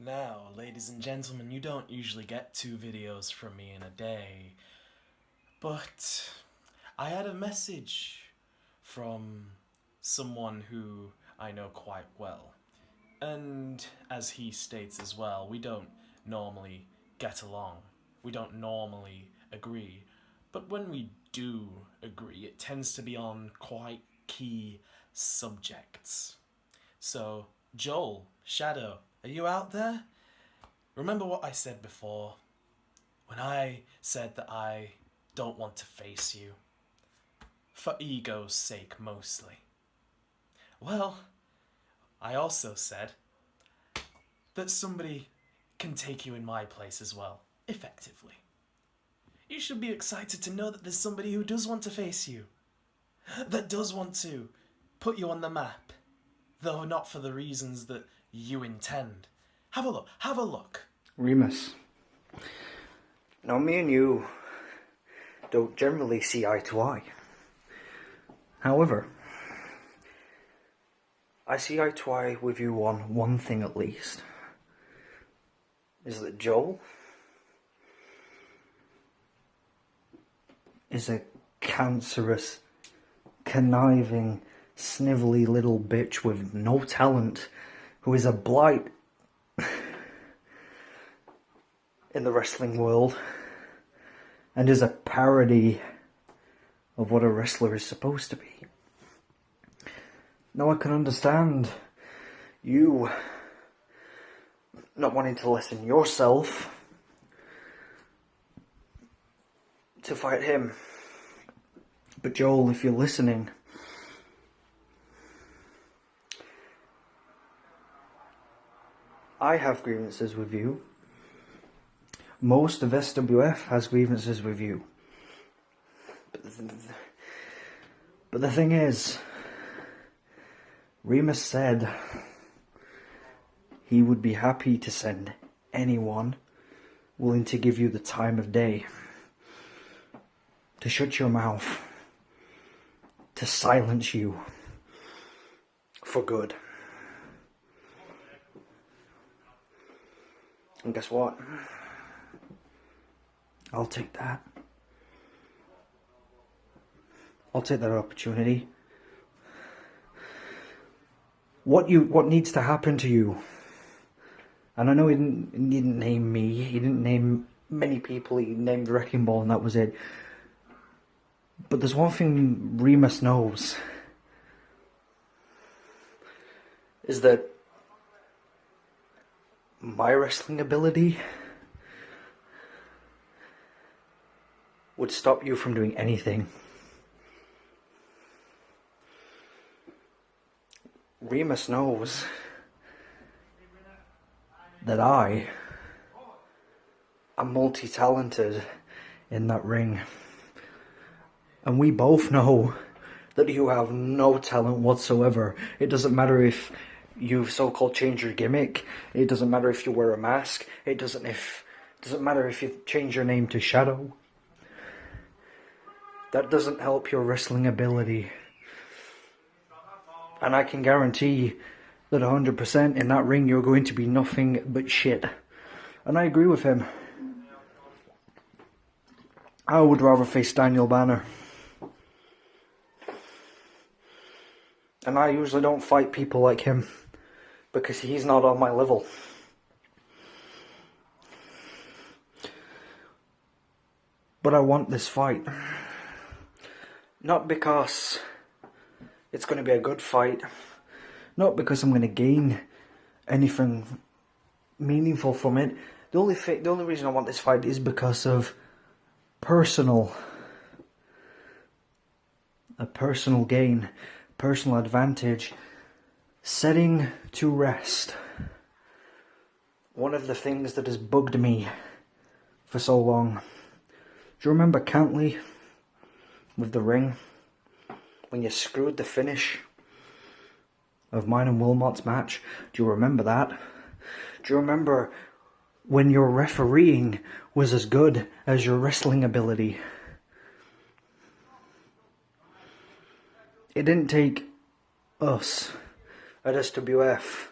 Now, ladies and gentlemen, you don't usually get 2 videos from me in a day, but I had a message from someone who I know quite well. And as he states as well, we don't normally get along. We don't normally agree. But when we do agree, it tends to be on quite key subjects. So, Joel, Shadow, are you out there? Remember what I said before? When I said that I don't want to face you. For ego's sake, mostly. Well, I also said that somebody can take you in my place as well, effectively. You should be excited to know that there's somebody who does want to face you. That does want to put you on the map. Though not for the reasons that you intend. Have a look, have a look. Remus. Now, me and you don't generally see eye to eye. However, I see eye to eye with you on one thing at least. Is that Joel is a cancerous, conniving, snivelly little bitch with no talent who is a blight in the wrestling world and is a parody of what a wrestler is supposed to be. Now I can understand you not wanting to lessen yourself to fight him. But Joel, if you're listening, I have grievances with you. Most of SWF has grievances with you. But the thing is, Remus said he would be happy to send anyone willing to give you the time of day, to shut your mouth, to silence you for good. And guess what? I'll take that. I'll take that opportunity. What needs to happen to you? And I know he didn't name me. He didn't name many people. He named Wrecking Ball, and that was it. But there's one thing Remus knows, is that my wrestling ability would stop you from doing anything. Remus knows that I am multi-talented in that ring. And we both know that you have no talent whatsoever. It doesn't matter if you've so-called changed your gimmick. It doesn't matter if you wear a mask. It doesn't matter if you change your name to Shadow. That doesn't help your wrestling ability. And I can guarantee that 100% in that ring you're going to be nothing but shit. And I agree with him. I would rather face Daniel Banner. And I usually don't fight people like him because he's not on my level. But I want this fight. Not because it's going to be a good fight. Not because I'm going to gain anything meaningful from it. The only reason I want this fight is because of a personal gain, personal advantage, setting to rest one of the things that has bugged me for so long. Do you remember Cantley with the ring? When you screwed the finish of mine and Wilmot's match? Do you remember that? Do you remember when your refereeing was as good as your wrestling ability? It didn't take us at SWF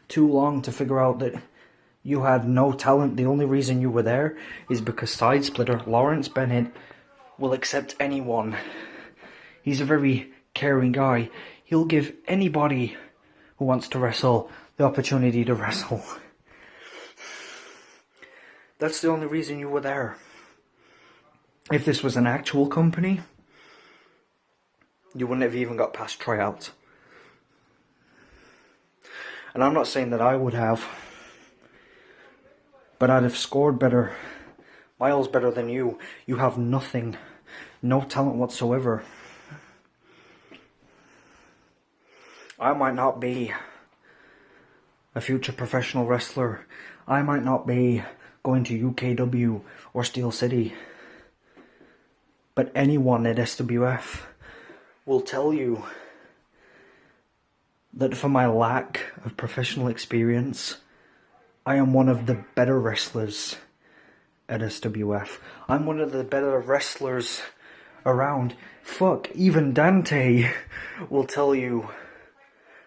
too long to figure out that You had no talent. The only reason you were there is because Side Splitter, Lawrence Bennett, will accept anyone. He's a very caring guy. He'll give anybody who wants to wrestle the opportunity to wrestle. That's the only reason you were there. If this was an actual company, you wouldn't have even got past tryouts. And I'm not saying that I would have, but I'd have scored better, miles better than you. You have nothing, no talent whatsoever. I might not be a future professional wrestler. I might not be going to UKW or Steel City. But anyone at SWF will tell you that for my lack of professional experience, I am one of the better wrestlers at SWF. I'm one of the better wrestlers around. Fuck, even Dante will tell you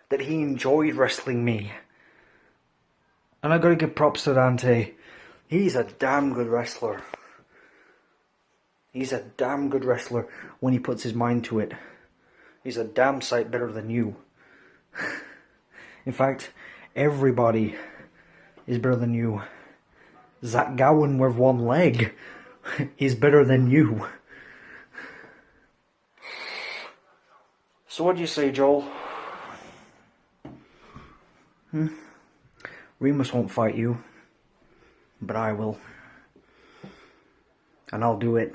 that he enjoyed wrestling me. And I gotta give props to Dante. He's a damn good wrestler. He's a damn good wrestler when he puts his mind to it. He's a damn sight better than you. In fact, everybody is better than you. Zach Gowen with one leg is better than you. So what do you say, Joel? Remus won't fight you, but I will. And I'll do it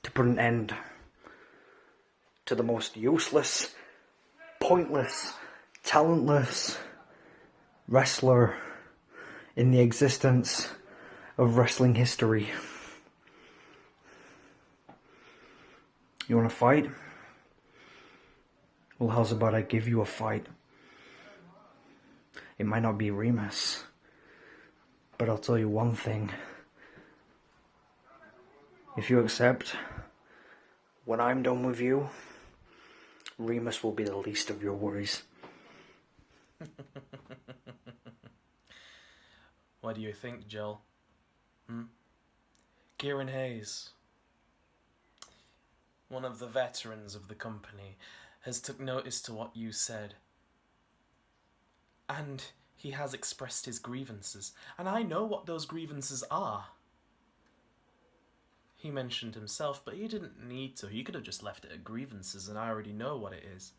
to put an end to the most useless, pointless, talentless wrestler in the existence of wrestling history. You want to fight? Well, how's about I give you a fight? It might not be Remus, but I'll tell you one thing. If you accept, when I'm done with you, Remus will be the least of your worries. What do you think, Joel? Kieran Hayes, one of the veterans of the company, has took notice to what you said. And he has expressed his grievances. And I know what those grievances are. He mentioned himself, but he didn't need to. He could have just left it at grievances, and I already know what it is.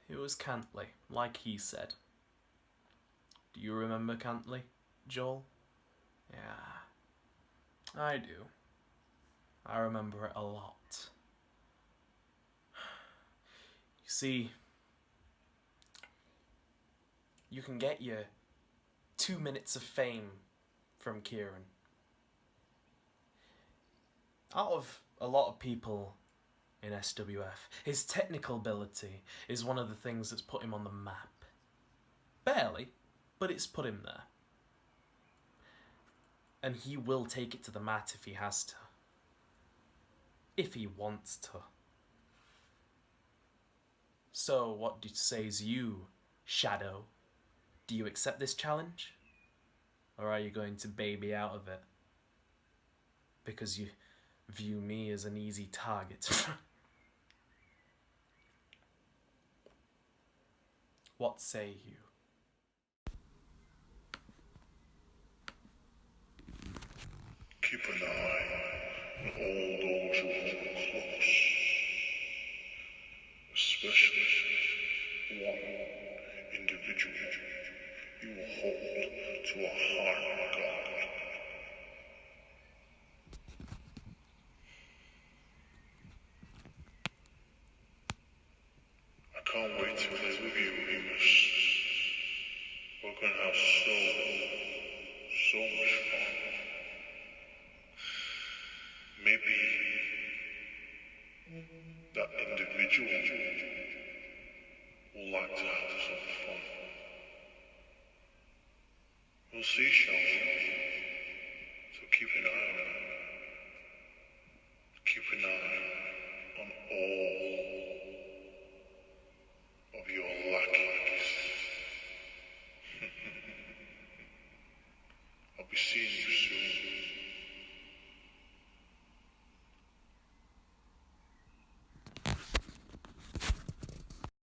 It was Cantley, like he said. Do you remember Cantley, Joel? Yeah, I do. I remember it a lot. You see, you can get your 2 minutes of fame from Kieran. Out of a lot of people in SWF, his technical ability is one of the things that's put him on the map. Barely, but it's put him there. And he will take it to the mat if he has to. If he wants to. So, what says you, Shadow? Do you accept this challenge? Or are you going to baby out of it? Because you view me as an easy target. What say you? Keep an eye on all those who hold close, especially one individual you will hold to a high regard. I can't wait to live with you, Remus. We're gonna have so much fun. Maybe that individual will like to have some fun. We'll see, shall we? So keep an eye on it. Keep an eye on all of your lackeys. seeing you soon.